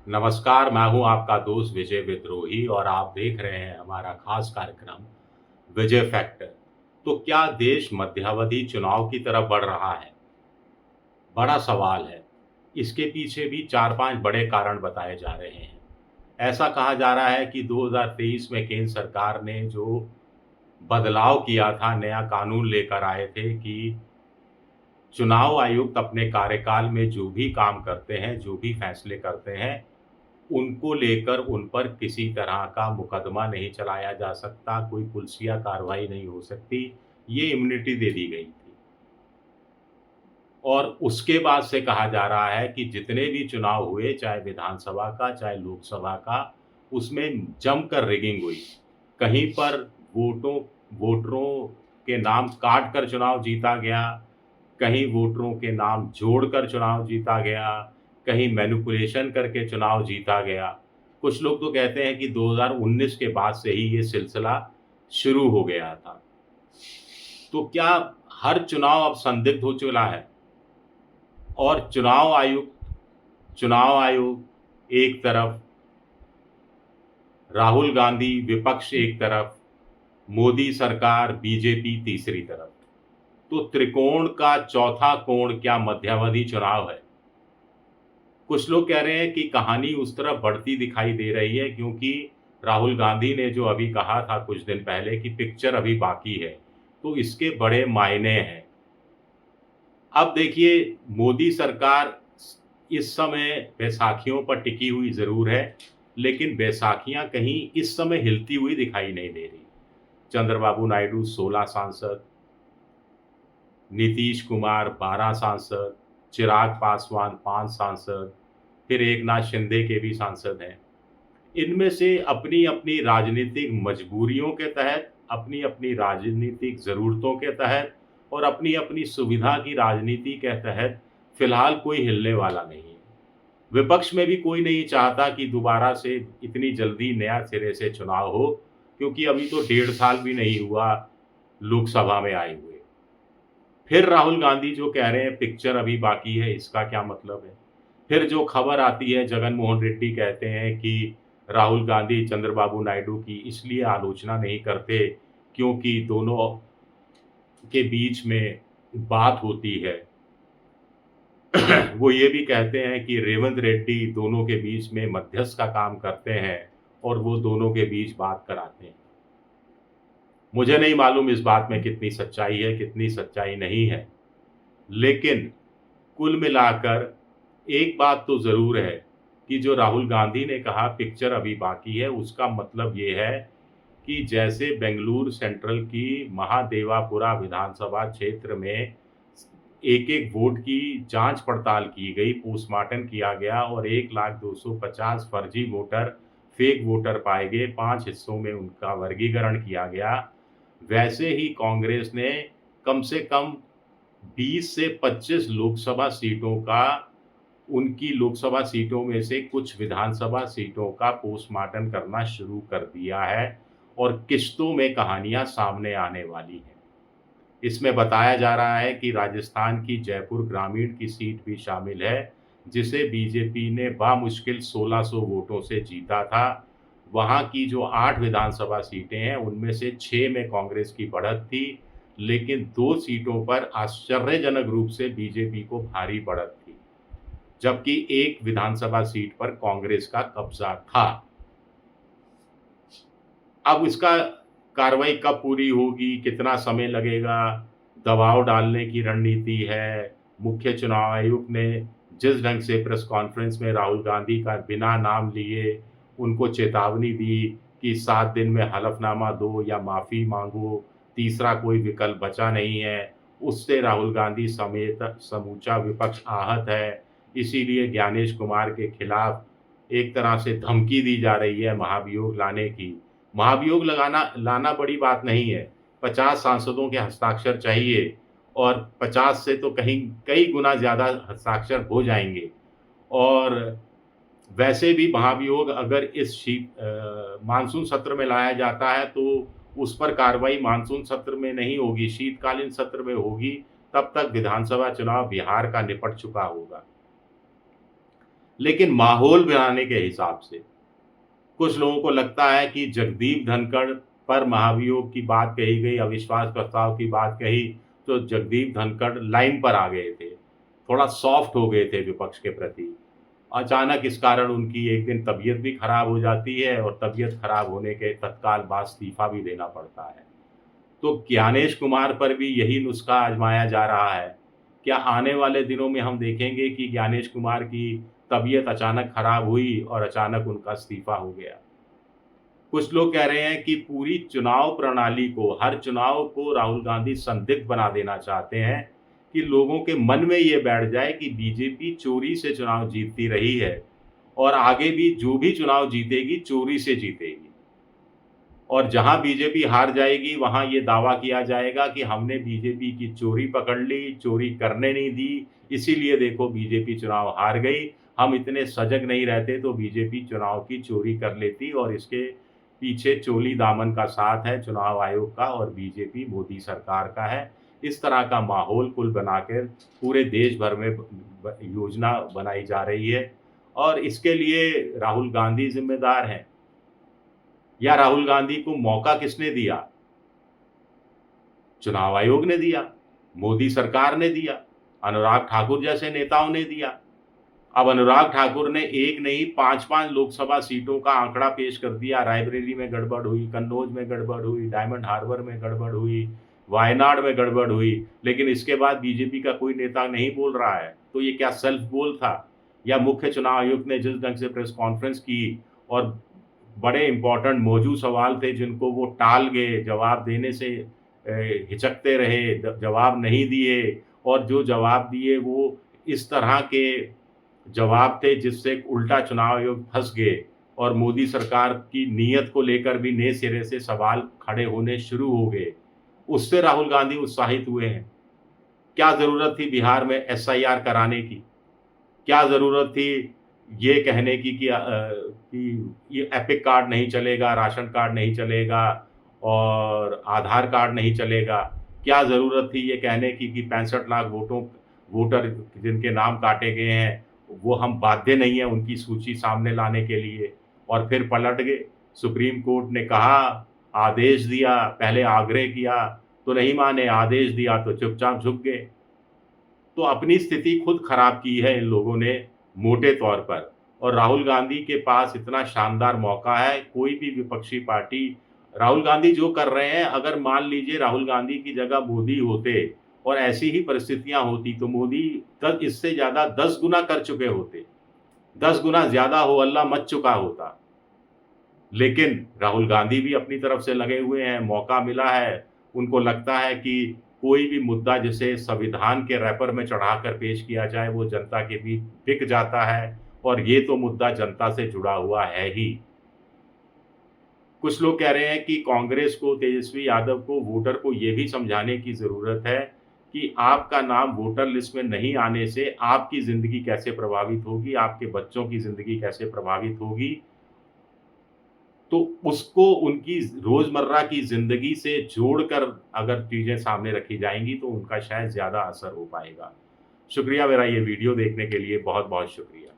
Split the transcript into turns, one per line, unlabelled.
नमस्कार, मैं हूँ आपका दोस्त विजय विद्रोही और आप देख रहे हैं हमारा खास कार्यक्रम विजय फैक्टर। तो क्या देश मध्यावधि चुनाव की तरफ बढ़ रहा है? बड़ा सवाल है। इसके पीछे भी 4-5 बड़े कारण बताए जा रहे हैं। ऐसा कहा जा रहा है कि 2023 में केंद्र सरकार ने जो बदलाव किया था, नया कानून लेकर आए थे कि चुनाव आयुक्त अपने कार्यकाल में जो भी काम करते हैं, जो भी फैसले करते हैं, उनको लेकर उन पर किसी तरह का मुकदमा नहीं चलाया जा सकता, कोई पुलिसिया कार्रवाई नहीं हो सकती, ये इम्यूनिटी दे दी गई थी। और उसके बाद से कहा जा रहा है कि जितने भी चुनाव हुए, चाहे विधानसभा का, चाहे लोकसभा का, उसमें जमकर रिगिंग हुई। कहीं पर वोटों वोटरों के नाम काट कर चुनाव जीता गया, कहीं वोटरों के नाम जोड़कर चुनाव जीता गया, कहीं मैनिपुलेशन करके चुनाव जीता गया। कुछ लोग तो कहते हैं कि 2019 के बाद से ही ये सिलसिला शुरू हो गया था। तो क्या हर चुनाव अब संदिग्ध हो चुका है? और चुनाव आयोग एक तरफ, राहुल गांधी विपक्ष एक तरफ, मोदी सरकार बीजेपी तीसरी तरफ। तो त्रिकोण का चौथा कोण क्या मध्यावधि चुनाव है? कुछ लोग कह रहे हैं कि कहानी उस तरफ बढ़ती दिखाई दे रही है क्योंकि राहुल गांधी ने जो अभी कहा था कुछ दिन पहले कि पिक्चर अभी बाकी है, तो इसके बड़े मायने हैं। अब देखिए, मोदी सरकार इस समय बैसाखियों पर टिकी हुई ज़रूर है, लेकिन बैसाखियाँ कहीं इस समय हिलती हुई दिखाई नहीं दे रही। चंद्रबाबू नायडू 16 सांसद, नीतीश कुमार 12 सांसद, चिराग पासवान 5 सांसद, फिर एकनाथ शिंदे के भी सांसद हैं। इनमें से अपनी-अपनी राजनीतिक मजबूरियों के तहत, अपनी-अपनी राजनीतिक ज़रूरतों के तहत और अपनी-अपनी सुविधा की राजनीति के तहत फिलहाल कोई हिलने वाला नहीं है। विपक्ष में भी कोई नहीं चाहता कि दोबारा से इतनी जल्दी नया सिरे से चुनाव हो, क्योंकि अभी तो 1.5 साल भी नहीं हुआ लोकसभा में आए हुए। फिर राहुल गांधी जो कह रहे हैं पिक्चर अभी बाकी है, इसका क्या मतलब है? फिर जो खबर आती है, जगन मोहन रेड्डी कहते हैं कि राहुल गांधी चंद्रबाबू नायडू की इसलिए आलोचना नहीं करते क्योंकि दोनों के बीच में बात होती है। वो ये भी कहते हैं कि रेवंत रेड्डी दोनों के बीच में मध्यस्थ का काम करते हैं और वो दोनों के बीच बात कराते हैं। मुझे नहीं मालूम इस बात में कितनी सच्चाई है, कितनी सच्चाई नहीं है। लेकिन कुल मिलाकर एक बात तो ज़रूर है कि जो राहुल गांधी ने कहा पिक्चर अभी बाकी है, उसका मतलब ये है कि जैसे बेंगलुरु सेंट्रल की महादेवापुरा विधानसभा क्षेत्र में एक-एक वोट की जाँच-पड़ताल की गई, पोस्टमार्टम किया गया और 1,250 फर्जी वोटर, फेक वोटर पाए गए, 5 हिस्सों में उनका वर्गीकरण किया गया। वैसे ही कांग्रेस ने कम से कम 20 से 25 लोकसभा सीटों का, उनकी लोकसभा सीटों में से कुछ विधानसभा सीटों का पोस्टमार्टम करना शुरू कर दिया है और किश्तों में कहानियाँ सामने आने वाली हैं। इसमें बताया जा रहा है कि राजस्थान की जयपुर ग्रामीण की सीट भी शामिल है, जिसे बीजेपी ने बामुश्किल 1600 वोटों से जीता था। वहाँ की जो 8 विधानसभा सीटें हैं, उनमें से 6 में कांग्रेस की बढ़त थी, लेकिन 2 सीटों पर आश्चर्यजनक रूप से बीजेपी को भारी बढ़त थी, जबकि 1 विधानसभा सीट पर कांग्रेस का कब्ज़ा था। अब इसका कार्रवाई कब पूरी होगी, कितना समय लगेगा, दबाव डालने की रणनीति है। मुख्य चुनाव आयुक्त ने जिस ढंग से प्रेस कॉन्फ्रेंस में राहुल गांधी का बिना नाम लिए उनको चेतावनी दी कि 7 दिन में हलफनामा दो या माफ़ी माँगो, तीसरा कोई विकल्प बचा नहीं है। उससे राहुल गांधी समेत समूचा विपक्ष आहत है। इसीलिए ज्ञानेश कुमार के खिलाफ एक तरह से धमकी दी जा रही है महाभियोग लाने की। महाभियोग लाना बड़ी बात नहीं है। 50 सांसदों के हस्ताक्षर चाहिए और 50 से तो कहीं कई गुना ज़्यादा हस्ताक्षर हो जाएँगे। और वैसे भी महाभियोग अगर मानसून सत्र में लाया जाता है तो उस पर कार्रवाई मानसून सत्र में नहीं होगी, शीतकालीन सत्र में होगी, तब तक विधानसभा चुनाव बिहार का निपट चुका होगा। लेकिन माहौल बनाने के हिसाब से। कुछ लोगों को लगता है कि जगदीप धनखड़ पर महाभियोग की बात कही गई, अविश्वास प्रस्ताव की बात कही, तो जगदीप धनखड़ लाइन पर आ गए थे, थोड़ा सॉफ्ट हो गए थे विपक्ष के प्रति। अचानक इस कारण उनकी एक दिन तबीयत भी खराब हो जाती है और तबीयत खराब होने के तत्काल बाद इस्तीफा भी देना पड़ता है। तो ज्ञानेश कुमार पर भी यही नुस्खा आजमाया जा रहा है। क्या आने वाले दिनों में हम देखेंगे कि ज्ञानेश कुमार की तबीयत अचानक खराब हुई और अचानक उनका इस्तीफा हो गया? कुछ लोग कह रहे हैं कि पूरी चुनाव प्रणाली को, हर चुनाव को राहुल गांधी संदिग्ध बना देना चाहते हैं कि लोगों के मन में ये बैठ जाए कि बीजेपी चोरी से चुनाव जीतती रही है और आगे भी जो भी चुनाव जीतेगी चोरी से जीतेगी। और जहां बीजेपी हार जाएगी वहां ये दावा किया जाएगा कि हमने बीजेपी की चोरी पकड़ ली, चोरी करने नहीं दी, इसीलिए देखो बीजेपी चुनाव हार गई। हम इतने सजग नहीं रहते तो बीजेपी चुनाव की चोरी कर लेती, और इसके पीछे चोली दामन का साथ है चुनाव आयोग का और बीजेपी मोदी सरकार का है। इस तरह का माहौल कुल बनाकर पूरे देश भर में योजना बनाई जा रही है, और इसके लिए राहुल गांधी जिम्मेदार हैं। या राहुल गांधी को मौका किसने दिया? चुनाव आयोग ने दिया, मोदी सरकार ने दिया, अनुराग ठाकुर जैसे नेताओं ने दिया। अब अनुराग ठाकुर ने एक नहीं 5-5 लोकसभा सीटों का आंकड़ा पेश कर दिया। रायबरेली में गड़बड़ हुई, कन्नौज में गड़बड़ हुई, डायमंड हार्बर में गड़बड़ हुई, वायनाड में गड़बड़ हुई, लेकिन इसके बाद बीजेपी का कोई नेता नहीं बोल रहा है। तो ये क्या सेल्फ गोल था? या मुख्य चुनाव आयुक्त ने जिस ढंग से प्रेस कॉन्फ्रेंस की और बड़े इंपॉर्टेंट मौजूद सवाल थे जिनको वो टाल गए, जवाब देने से हिचकते रहे, जवाब नहीं दिए, और जो जवाब दिए वो इस तरह के जवाब थे जिससे उल्टा चुनाव आयोग फंस गए और मोदी सरकार की नीयत को लेकर भी नए सिरे से सवाल खड़े होने शुरू हो गए। उससे राहुल गांधी उत्साहित हुए हैं। क्या ज़रूरत थी बिहार में एसआईआर कराने की? क्या ज़रूरत थी ये कहने की कि ये एपिक कार्ड नहीं चलेगा, राशन कार्ड नहीं चलेगा और आधार कार्ड नहीं चलेगा? क्या ज़रूरत थी ये कहने की कि 65 लाख वोटर जिनके नाम काटे गए हैं, वो हम बाध्य नहीं हैं उनकी सूची सामने लाने के लिए? और फिर पलट गए। सुप्रीम कोर्ट ने कहा, आदेश दिया, पहले आग्रह किया तो नहीं माने, आदेश दिया तो चुपचाप झुक गए। तो अपनी स्थिति खुद खराब की है इन लोगों ने मोटे तौर पर। और राहुल गांधी के पास इतना शानदार मौका है, कोई भी विपक्षी पार्टी, राहुल गांधी जो कर रहे हैं, अगर मान लीजिए राहुल गांधी की जगह मोदी होते और ऐसी ही परिस्थितियां होती तो मोदी इससे ज़्यादा 10 गुना कर चुके होते, 10 गुना ज़्यादा हो अल्लाह मच चुका होता। लेकिन राहुल गांधी भी अपनी तरफ से लगे हुए हैं, मौका मिला है। उनको लगता है कि कोई भी मुद्दा जिसे संविधान के रैपर में चढ़ाकर पेश किया जाए वो जनता के बीच बिक जाता है, और ये तो मुद्दा जनता से जुड़ा हुआ है ही। कुछ लोग कह रहे हैं कि कांग्रेस को, तेजस्वी यादव को, वोटर को ये भी समझाने की ज़रूरत है कि आपका नाम वोटर लिस्ट में नहीं आने से आपकी ज़िंदगी कैसे प्रभावित होगी, आपके बच्चों की ज़िंदगी कैसे प्रभावित होगी। तो उसको उनकी रोज़मर्रा की ज़िंदगी से जोड़कर अगर चीज़ें सामने रखी जाएँगी तो उनका शायद ज़्यादा असर हो पाएगा। शुक्रिया, मेरा ये वीडियो देखने के लिए बहुत-बहुत शुक्रिया।